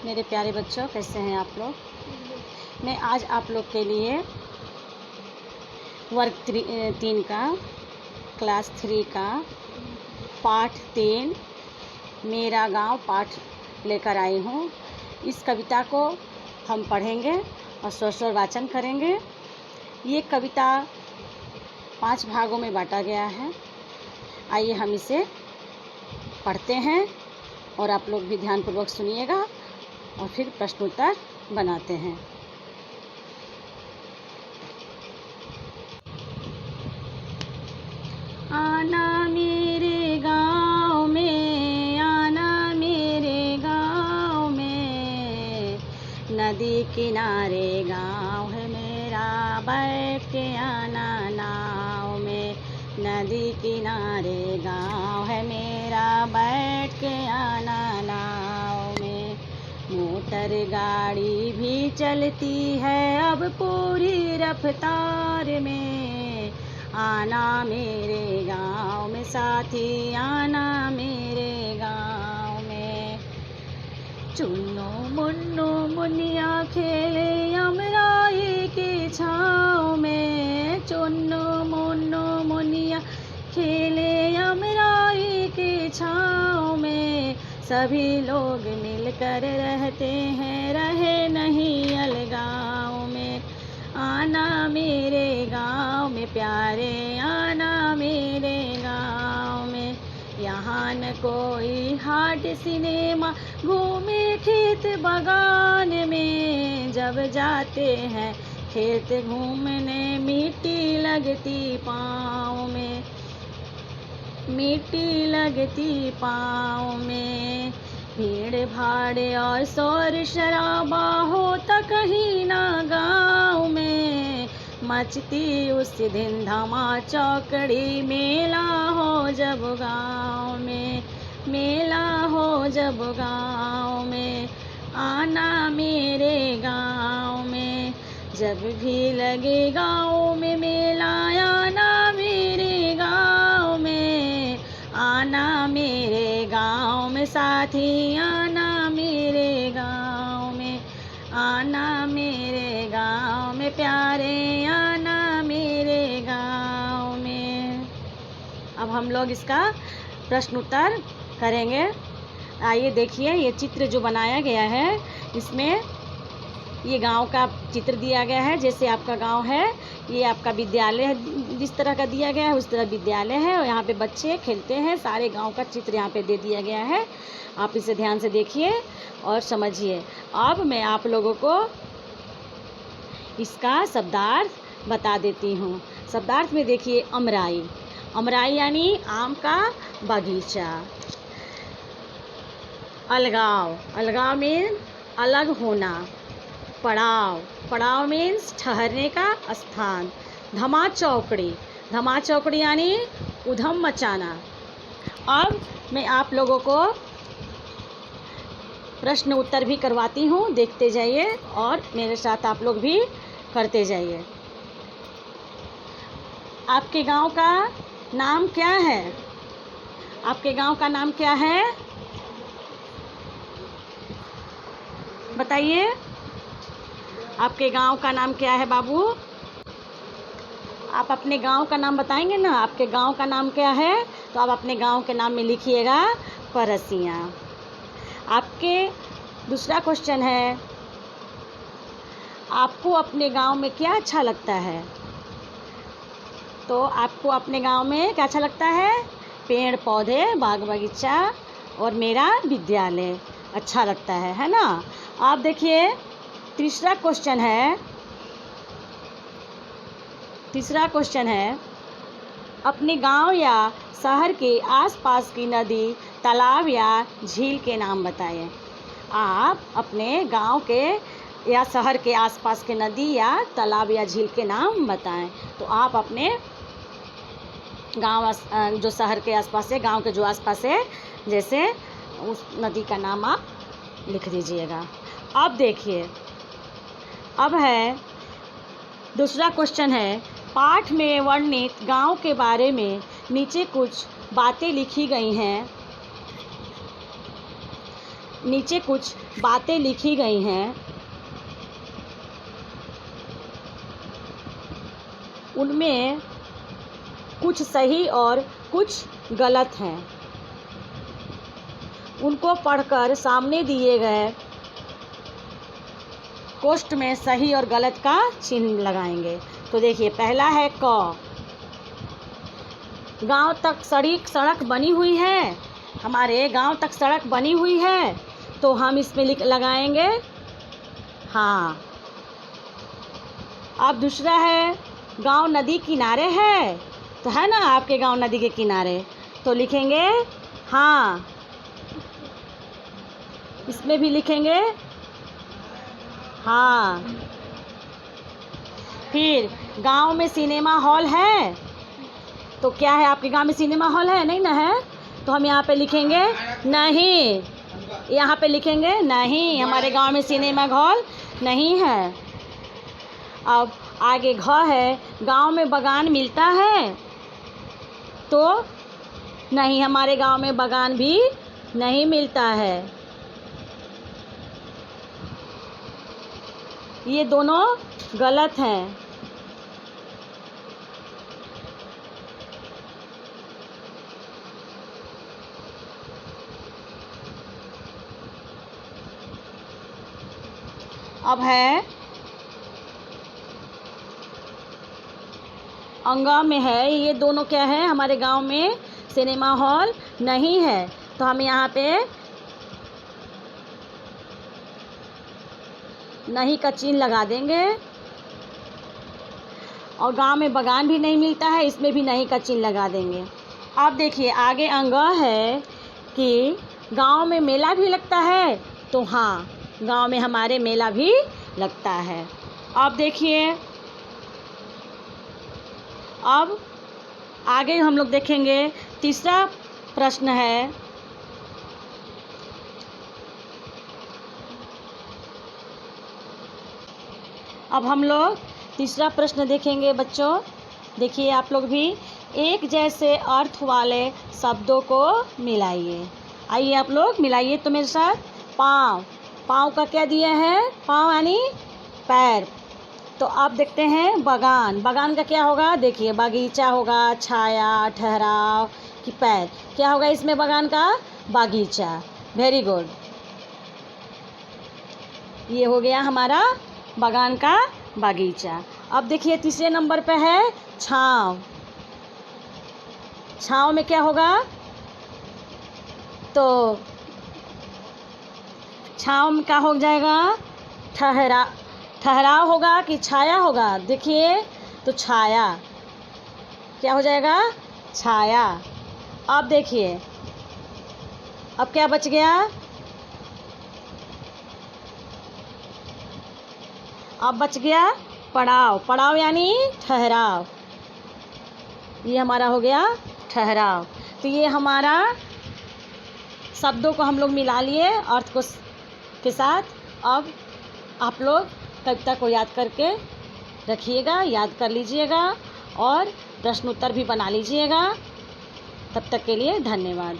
मेरे प्यारे बच्चों, कैसे हैं आप लोग। मैं आज आप लोग के लिए वर्ग 3 का क्लास 3 का पाठ 3 मेरा गांव पाठ लेकर आई हूँ। इस कविता को हम पढ़ेंगे और स्वर वाचन करेंगे। ये कविता 5 भागों में बांटा गया है। आइए हम इसे पढ़ते हैं और आप लोग भी ध्यानपूर्वक सुनिएगा और फिर प्रश्नोत्तर बनाते हैं। आना मेरे गाँव में, आना मेरे गाँव में, नदी किनारे गाँव है मेरा, बैठ के आना नाव में। नदी किनारे गाँव है मेरा, बैठ के आना नाव में। मोटर गाड़ी भी चलती है अब पूरी रफ्तार में। आना मेरे गाँव में साथी, आना मेरे गाँव में। चुन्नो मुन्नो मुनिया खेले अमराई की छाँव में। चुन्नो मुन्नो मुनिया खेले अमराई की छाँव में। सभी लोग मिलकर रहते हैं, रहे नहीं अलगाव में। आना मेरे गाँव में प्यारे, आना मेरे गाँव में। यहाँ न कोई हाट सिनेमा, घूमे खेत बगान में। जब जाते हैं खेत घूमने, मिट्टी लगती पाँव में, मिट्टी लगती पाँव में। भीड़ भाड़ और शोर शराबा होता कहीं ना गाँव में। मचती उस दिन धमा चौकड़ी, मेला हो जब गाँव में, मेला हो जब गाँव में। आना मेरे गाँव में, जब भी लगे गाँव में मेला, आना मेरे गाँव में। आना मेरे गाँव में साथी, आना मेरे गाँव में। आना मेरे गाँव में प्यारे, आना मेरे गाँव में। अब हम लोग इसका प्रश्न उत्तर करेंगे। आइए देखिए, ये चित्र जो बनाया गया है, इसमें ये गांव का चित्र दिया गया है। जैसे आपका गांव है, ये आपका विद्यालय जिस तरह का दिया गया है उस तरह विद्यालय है, और यहाँ पे बच्चे खेलते हैं। सारे गांव का चित्र यहाँ पे दे दिया गया है। आप इसे ध्यान से देखिए और समझिए। अब मैं आप लोगों को इसका शब्दार्थ बता देती हूँ। शब्दार्थ में देखिए, अमराई, अमराई यानी आम का बगीचा। अलगाव, अलगाव में अलग होना। पड़ाव, पड़ाव मीन्स ठहरने का स्थान। धमा चौकड़ी, धमा चौकड़ी यानी उधम मचाना। अब मैं आप लोगों को प्रश्न उत्तर भी करवाती हूँ, देखते जाइए और मेरे साथ आप लोग भी करते जाइए। आपके गांव का नाम क्या है? आपके गांव का नाम क्या है? बताइए, आपके गांव का नाम क्या है बाबू? आप अपने गांव का नाम बताएंगे ना? आपके गांव का नाम क्या है? तो आप अपने गांव के नाम में लिखिएगा परसियाँ। आपके दूसरा क्वेश्चन है, आपको अपने गांव में क्या अच्छा लगता है? तो आपको अपने गांव में क्या अच्छा लगता है? पेड़ पौधे, बाग बगीचा और मेरा विद्यालय अच्छा लगता है ना? आप देखिए, तीसरा क्वेश्चन है, अपने गांव या शहर के आसपास की नदी, तालाब या झील के नाम बताएं। आप अपने गांव के या शहर के आसपास के नदी या तालाब या झील के नाम बताएं। तो आप अपने गांव जो शहर के आसपास है, गांव के जो आसपास है, जैसे उस नदी का नाम आप लिख दीजिएगा। अब देखिए, अब है दूसरा क्वेश्चन है, पाठ में वर्णित गांव के बारे में नीचे कुछ बातें लिखी गई हैं। नीचे कुछ बातें लिखी गई हैं, उनमें कुछ सही और कुछ गलत हैं। उनको पढ़कर सामने दिए गए कोष्ठ में सही और गलत का चिन्ह लगाएंगे। तो देखिए, पहला है क। गांव तक सड़क बनी हुई है, हमारे गांव तक सड़क बनी हुई है, तो हम इसमें लगाएंगे हाँ। अब दूसरा है, गांव नदी किनारे है, तो है ना आपके गांव नदी के किनारे, तो लिखेंगे हाँ। इसमें भी लिखेंगे हाँ। फिर गांव में सिनेमा हॉल है, तो क्या है, आपके गांव में सिनेमा हॉल है? नहीं ना है, तो हम यहाँ पे लिखेंगे नहीं। यहाँ पे लिखेंगे नहीं, हमारे गांव में सिनेमा हॉल नहीं है। अब आगे घ है, गांव में बागान मिलता है, तो नहीं, हमारे गांव में बागान भी नहीं मिलता है। ये दोनों गलत हैं। अब है अंगा में है, ये दोनों क्या है, हमारे गांव में सिनेमा हॉल नहीं है, तो हम यहाँ पे नहीं का चिन्ह लगा देंगे। और गांव में बागान भी नहीं मिलता है, इसमें भी नहीं का चिन्ह लगा देंगे। अब देखिए, आगे अंगा है कि गांव में मेला भी लगता है, तो हाँ, गांव में हमारे मेला भी लगता है। अब देखिए, अब आगे हम लोग देखेंगे, तीसरा प्रश्न है, अब हम लोग तीसरा प्रश्न देखेंगे बच्चों। देखिए, आप लोग भी एक जैसे अर्थ वाले शब्दों को मिलाइए। आइए आप लोग मिलाइए तो मेरे साथ। पाँव, पाँव का क्या दिया है? पाँव यानी पैर। तो आप देखते हैं बागान, बागान का क्या होगा? देखिए, बागीचा होगा, छाया, ठहराव कि पैर, क्या होगा इसमें बागान का? बागीचा। वेरी गुड, ये हो गया हमारा बागान का बागीचा। अब देखिए, तीसरे नंबर पे है छाँव। छाँव में क्या होगा? तो छाँव में क्या हो जाएगा? ठहराव होगा कि छाया होगा? देखिए, तो छाया, क्या हो जाएगा? छाया। अब देखिए, अब क्या बच गया? अब बच गया पड़ाव। पड़ाव यानी ठहराव, ये हमारा हो गया ठहराव। तो ये हमारा शब्दों को हम लोग मिला लिए अर्थ को के साथ। अब आप लोग कविता को याद करके रखिएगा, याद कर लीजिएगा और प्रश्न उत्तर भी बना लीजिएगा। तब तक के लिए धन्यवाद।